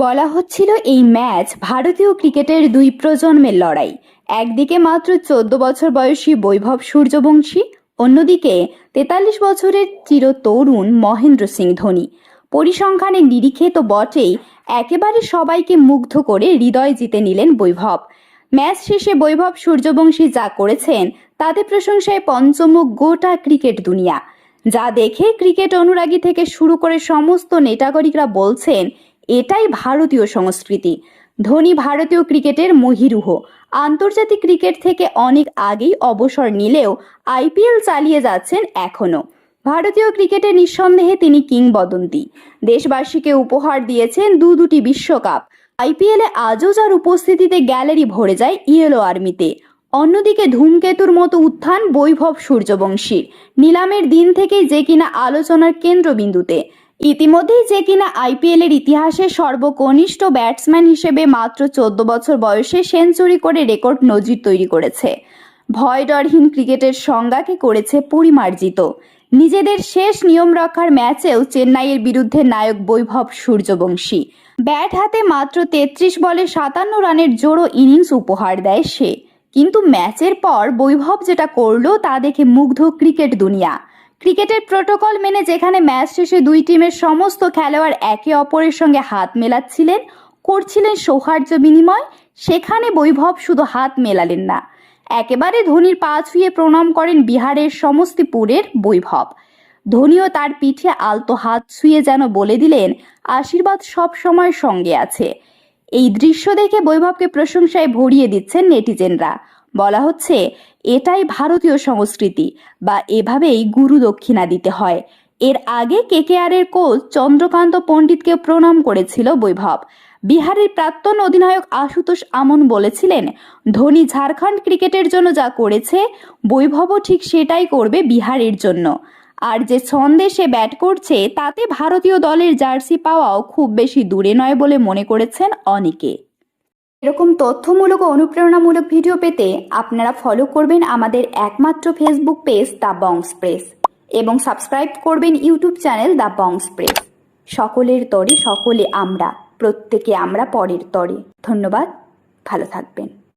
বলা হচ্ছিল এই ম্যাচ ভারতীয় ক্রিকেটের দুই প্রজন্মের লড়াই। একদিকে মাত্র 14 বছর বয়সী বৈভব সূর্যবংশী, অন্যদিকে 43 বছরের চিরতরুণ মহেন্দ্র সিং ধোনি। পরিসংখ্যানের নিরিখে তো বটেই, একেবারে সবাইকে মুগ্ধ করে হৃদয় জিতে নিলেন বৈভব। ম্যাচ শেষে বৈভব সূর্যবংশী যা করেছেন তাতে প্রশংসায় পঞ্চমুখ গোটা ক্রিকেট দুনিয়া। যা দেখে ক্রিকেট অনুরাগী থেকে শুরু করে সমস্ত নেটাগরিকরা বলছেন এটাই ভারতীয় সংস্কৃতি। ধোনি ভারতীয় ক্রিকেটের মহীরুহ। আন্তর্জাতিক ক্রিকেট থেকে অনেক আগেই অবসর নিলেও আইপিএল চালিয়ে যাচ্ছেন এখনও। ভারতীয় ক্রিকেটে নিঃসন্দেহে তিনি কিংবদন্তি। দেশবাসীকে উপহার দিয়েছেন দুটি বিশ্বকাপ। আইপিএলে আজও যার উপস্থিতিতে গ্যালারি ভরে যায় ইয়েলো আর্মিতে। অন্যদিকে ধূমকেতুর মতো উত্থান বৈভব সূর্যবংশীর। নিলামের দিন থেকেই যে কিনা আলোচনার কেন্দ্রবিন্দুতে। ইতিমধ্যেই যে কিনা আইপিএলের ইতিহাসে সর্বকনিষ্ঠ ব্যাটসম্যান হিসেবে মাত্র 14 বছর বয়সে সেঞ্চুরি করে রেকর্ড নজির তৈরি করেছে। ভয়ডরহীন ক্রিকেটের সংজ্ঞাকে করেছে পরিমার্জিত। নিজেদের শেষ নিয়ম রক্ষার ম্যাচেও চেন্নাইয়ের বিরুদ্ধে নায়ক বৈভব সূর্যবংশী। ব্যাট হাতে মাত্র 33 বলে 57 রানের জোড়ো ইনিংস উপহার দেয় সে। কিন্তু ম্যাচের পর বৈভব যেটা করলো তা দেখে মুগ্ধ ক্রিকেট দুনিয়া। ক্রিকেটের প্রোটোকল মেনে যেখানে ম্যাচ শেষে দুই টিমের সমস্ত খেলোয়াড় একে অপরের সঙ্গে হাত মেলাচ্ছিলেন, করছিলেন সৌহার্দ্য বিনিময়, সেখানে বৈভব শুধু হাত মেলালেন না, একেবারে ধোনির পা ছুঁয়ে প্রণাম করেন বিহারের সমস্তিপুরের বৈভব। ধোনিও তার পিঠে আলতো হাত ছুঁয়ে যেন বলে দিলেন আশীর্বাদ সব সময় সঙ্গে আছে। এই দৃশ্য দেখে বৈভবকে প্রশংসায় ভরিয়ে দিচ্ছেন নেটিজেনরা। বলা হচ্ছে এটাই ভারতীয় সংস্কৃতি, বা এভাবেই গুরু দক্ষিণা দিতে হয়। এর আগে কেকেআরের কোচ চন্দ্রকান্ত পণ্ডিতকে প্রণাম করেছিল বৈভব। বিহারের প্রাক্তন অধিনায়ক আশুতোষ আমন বলেছিলেন ধোনি ঝাড়খণ্ড ক্রিকেটের জন্য যা করেছে বৈভবও ঠিক সেটাই করবে বিহারের জন্য। আর যে ছন্দে সে ব্যাট করছে তাতে ভারতীয় দলের জার্সি পাওয়াও খুব বেশি দূরে নয় বলে মনে করেছেন অনেকে। এরকম তথ্যমূলক ও অনুপ্রেরণামূলক ভিডিও পেতে আপনারা ফলো করবেন আমাদের একমাত্র ফেসবুক পেজ দ্য বংস প্রেস এবং সাবস্ক্রাইব করবেন ইউটিউব চ্যানেল দ্য বংস প্রেস। সকলের তরে সকলে আমরা, প্রত্যেকে আমরা পরের তরে। ধন্যবাদ, ভালো থাকবেন।